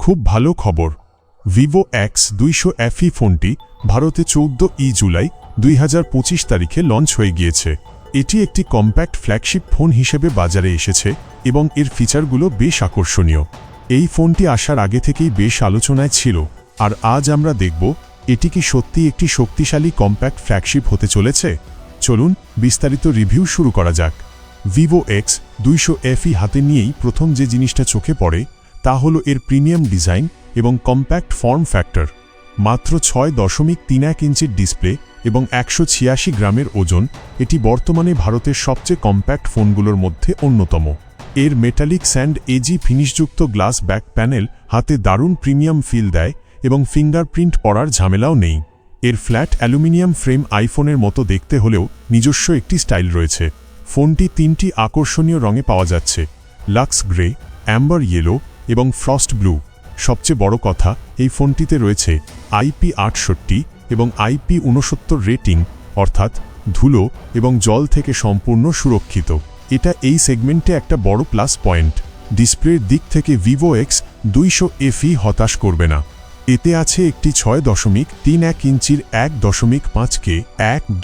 খুব ভালো খবর। ভিভো X200 ফোনটি ভারতে 14 জুলাই 2025 তারিখে লঞ্চ হয়ে গিয়েছে। এটি একটি কম্প্যাক্ট ফ্ল্যাগশিপ ফোন হিসেবে বাজারে এসেছে এবং এর ফিচারগুলো বেশ আকর্ষণীয়। এই ফোনটি আসার আগে থেকেই বেশ আলোচনায় ছিল, আর আজ আমরা দেখব এটি কি সত্যি একটি শক্তিশালী কম্প্যাক্ট ফ্ল্যাগশিপ হতে চলেছে। চলুন বিস্তারিত রিভিউ শুরু করা যাক। ভিভো X200 হাতে নিয়েই প্রথম যে জিনিসটা চোখে পড়ে তা হলো এর প্রিমিয়াম ডিজাইন এবং কম্প্যাক্ট ফর্ম ফ্যাক্টর। মাত্র 6.31 ইঞ্চির ডিসপ্লে এবং 186 গ্রামের ওজন, এটি বর্তমানে ভারতের সবচেয়ে কম্প্যাক্ট ফোনগুলোর মধ্যে অন্যতম। এর মেটালিক স্যান্ড এজি ফিনিশযুক্ত গ্লাস ব্যাক প্যানেল হাতে দারুণ প্রিমিয়াম ফিল দেয় এবং ফিঙ্গারপ্রিন্ট পড়ার ঝামেলাও নেই। এর ফ্ল্যাট অ্যালুমিনিয়াম ফ্রেম আইফোনের মতো দেখতে হলেও নিজস্ব একটি স্টাইল রয়েছে। ফোনটি 3টি আকর্ষণীয় রঙে পাওয়া যাচ্ছে: লাক্স গ্রে, অ্যাম্বার ইয়েলো এবং ফ্রস্ট ব্লু। সবচেয়ে বড় কথা, এই ফোনটিতে রয়েছে IP68 এবং IP69 রেটিং, অর্থাৎ ধুলো এবং জল থেকে সম্পূর্ণ সুরক্ষিত। এটা এই সেগমেন্টে একটা বড় প্লাস পয়েন্ট। ডিসপ্লের দিক থেকে ভিভো X200 হতাশ করবে না। এতে আছে একটি 6.31 ইঞ্চির 1.5K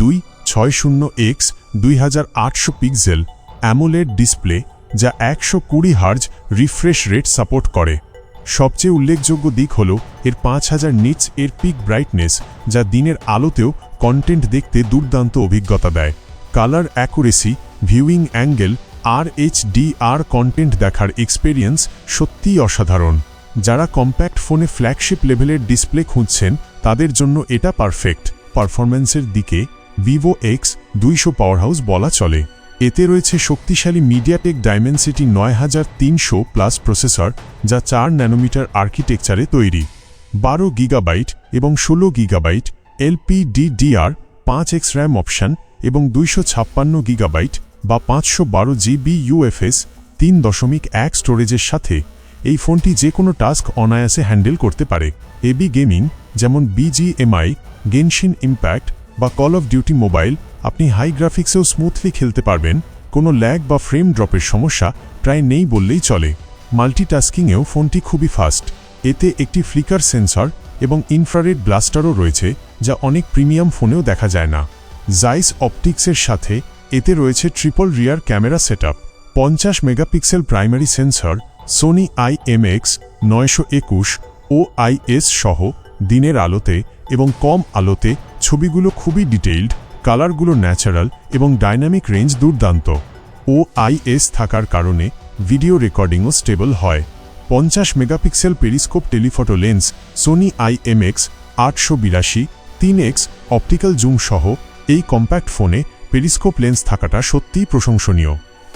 1260x2800 pixel AMOLED display, যা 120 হার্জ রিফ্রেশ রেট সাপোর্ট করে। সবচেয়ে উল্লেখযোগ্য দিক হল এর 5000 নিটস এর পিক ব্রাইটনেস, যা দিনের আলোতেও কন্টেন্ট দেখতে দুর্দান্ত অভিজ্ঞতা দেয়। কালার অ্যাকুরেসি, ভিউইং অ্যাঙ্গেল আর HDR কন্টেন্ট দেখার এক্সপেরিয়েন্স সত্যিই অসাধারণ। যারা কম্প্যাক্ট ফোনে ফ্ল্যাগশিপ লেভেলের ডিসপ্লে খুঁজছেন তাদের জন্য এটা পারফেক্ট। পারফরম্যান্সের দিকে ভিভো X200 পাওয়ারহাউস বলা চলে। এতে রয়েছে শক্তিশালী মিডিয়াটেক ডাইমেনসিটি 9300+ প্রসেসর, যা 4 ন্যানোমিটার আর্কিটেকচারে তৈরি। 12 গিগাবাইট এবং 16 গিগাবাইট LPDDR5X র্যাম অপশান এবং 256 গিগাবাইট বা 512 GB UFS 3.1 স্টোরেজের সাথে এই ফোনটি যে কোনো টাস্ক অনায়াসে হ্যান্ডেল করতে পারে। এবি গেমিং যেমন BGMI, গেনশিন ইম্প্যাক্ট বা কল অফ ডিউটি মোবাইল আপনি হাই গ্রাফিক্সেও স্মুথলি খেলতে পারবেন। কোনো ল্যাগ বা ফ্রেম ড্রপের সমস্যা প্রায় নেই বললেই চলে। মাল্টিটাস্কিংয়েও ফোনটি খুবই ফাস্ট। এতে একটি ফ্লিকার সেন্সর এবং ইনফ্রারেড ব্লাস্টারও রয়েছে, যা অনেক প্রিমিয়াম ফোনেও দেখা যায় না। জাইস অপটিক্সের সাথে এতে রয়েছে triple rear camera setup, 50 megapixel primary sensor, Sony IMX921 OIS সহ দিনের আলোতে এবং কম আলোতে ছবিগুলো খুবই ডিটেইলড, কালারগুলো ন্যাচারাল এবং ডাইনামিক রেঞ্জ দুর্দান্ত। OIS থাকার কারণে ভিডিও রেকর্ডিংও স্টেবল হয়। 50 megapixel periscope telephoto lens, Sony IMX882 3x optical zoom সহ এই কম্প্যাক্ট ফোনে পেরিস্কোপ লেন্স থাকাটা সত্যিই প্রশংসনীয়।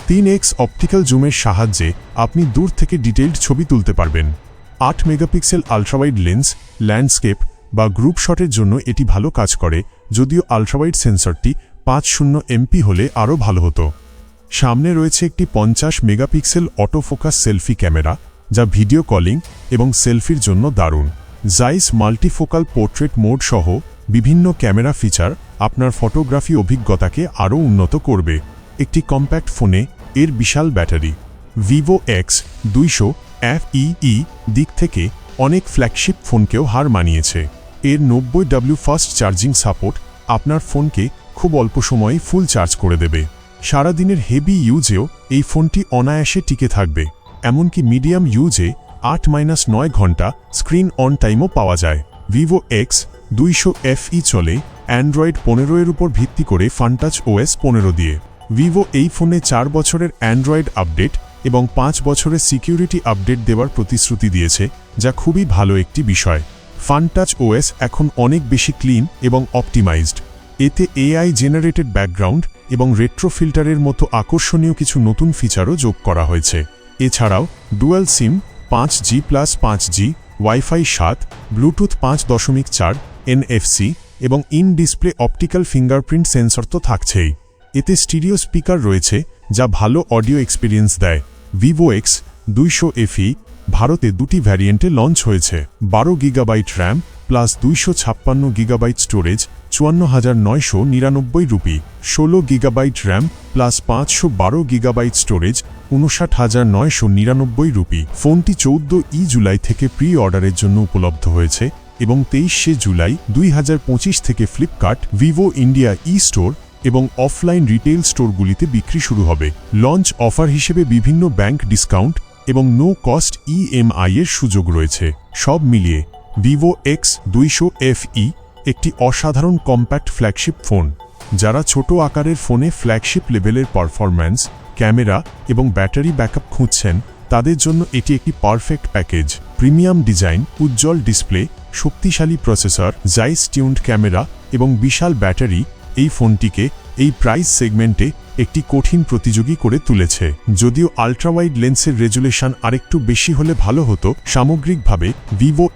3x অপটিক্যাল জুমের সাহায্যে আপনি দূর থেকে ডিটেইলড ছবি তুলতে পারবেন। 8 মেগাপিক্সেল আলট্রাওয়াইড লেন্স, ল্যান্ডস্কেপ বা গ্রুপ শটের জন্য এটি ভালো কাজ করে, যদিও আলট্রাওয়াইড সেন্সরটি 50 MP হলে আরও ভালো হতো। সামনে রয়েছে একটি 50 মেগাপিক্সেল অটোফোকাস সেলফি ক্যামেরা, যা ভিডিও কলিং এবং সেলফির জন্য দারুণ। জাইস মাল্টিফোকাল পোর্ট্রেট মোড সহ বিভিন্ন ক্যামেরা ফিচার আপনার ফটোগ্রাফি অভিজ্ঞতাকে আরও উন্নত করবে। একটি কম্প্যাক্ট ফোনে এর বিশাল ব্যাটারি। ভিভো X200 দিক থেকে অনেক ফ্ল্যাগশিপ ফোনকেও হার মানিয়েছে। এর 90W ফাস্ট চার্জিং সাপোর্ট আপনার ফোনকে খুব অল্প সময়েই ফুল চার্জ করে দেবে। সারাদিনের হেভি ইউজেও এই ফোনটি অনায়াসে টিকে থাকবে। এমনকি মিডিয়াম ইউজে 8-9 ঘন্টা স্ক্রিন অন টাইমও পাওয়া যায়। ভিভো X200 চলে অ্যান্ড্রয়েড 15 এর উপর ভিত্তি করে ফানটাচ OS 15 দিয়ে। ভিভো এই ফোনে 4 বছরের অ্যান্ড্রয়েড আপডেট এবং 5 বছরের সিকিউরিটি আপডেট দেওয়ার প্রতিশ্রুতি দিয়েছে, যা খুবই ভালো একটি বিষয়। ফানটাচ OS এখন অনেক বেশি ক্লিন এবং অপটিমাইজড। এতে AI জেনারেটেড ব্যাকগ্রাউন্ড এবং রেট্রো ফিল্টারের মতো আকর্ষণীয় কিছু নতুন ফিচারও যোগ করা হয়েছে। এছাড়াও dual SIM, 5G+5G, wifi 7, Bluetooth 5.4, NFC এবং in display optical fingerprint sensor তো থাকছেই। এতে স্টিরিও স্পিকার রয়েছে, যা ভালো অডিও এক্সপিরিয়েন্স দেয়। ভিভো X200 ভারতে 2টি ভ্যারিয়েন্টে লঞ্চ হয়েছে। 12 gigabyte RAM plus 256 gigabyte storage 54,999 rupee, 16 gigabyte RAM plus 512 gigabyte storage 59,999 rupee. ফোনটি 14 জুলাই থেকে প্রি অর্ডারের জন্য উপলব্ধ হয়েছে এবং 23 জুলাই 2025 থেকে ফ্লিপকার্ট, ভিভো ইন্ডিয়া স্টোর এবং অফলাইন রিটেল স্টোরগুলিতে বিক্রি শুরু হবে। লঞ্চ অফার হিসেবে বিভিন্ন ব্যাংক ডিসকাউন্ট এবং নো কস্ট EMI এর সুযোগ রয়েছে। সব মিলিয়ে ভিভো X200 FE একটি অসাধারণ কম্প্যাক্ট ফ্ল্যাগশিপ ফোন। যারা ছোট আকারের ফোনে ফ্ল্যাগশিপ লেভেলের পারফরম্যান্স, ক্যামেরা এবং ব্যাটারি ব্যাকআপ খুঁজছেন, তাদের জন্য এটি একটি পারফেক্ট প্যাকেজ। প্রিমিয়াম ডিজাইন, উজ্জ্বল ডিসপ্লে, শক্তিশালী প্রসেসর, জাইস টিউনড ক্যামেরা এবং বিশাল ব্যাটারি এই ফোনটিকে এই প্রাইস সেগমেন্টে একটি কঠিন প্রতিযোগী করে তুলেছে। যদিও আল্ট্রাওয়াইড লেন্সের রেজুলেশন আরেকটু বেশি হলে ভালো হতো, সামগ্রিকভাবে ভিভো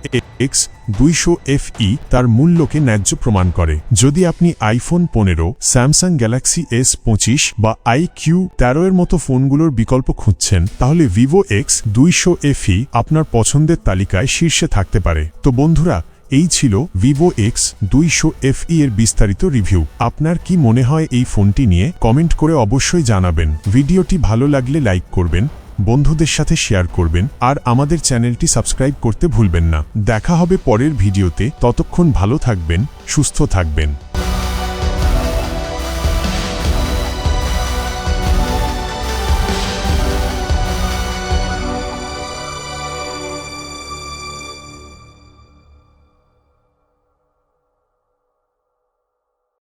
X200 FE তার মূল্যকে ন্যায্য প্রমাণ করে। যদি আপনি আইফোন 15, স্যামসাং গ্যালাক্সি S25 বা IQ13 এর মতো ফোনগুলোর বিকল্প খুঁজছেন, তাহলে ভিভো X200 FE আপনার পছন্দের তালিকায় শীর্ষে থাকতে পারে। তো বন্ধুরা, এই ছিল ভিভো X200 FE এর বিস্তারিত রিভিউ। আপনার কি মনে হয় এই ফোনটি নিয়ে? কমেন্ট করে অবশ্যই জানাবেন। ভিডিওটি ভালো লাগলে লাইক করবেন, বন্ধুদের সাথে শেয়ার করবেন আর আমাদের চ্যানেলটি সাবস্ক্রাইব করতে ভুলবেন না। দেখা হবে পরের ভিডিওতে। ততক্ষণ ভালো থাকবেন, সুস্থ থাকবেন।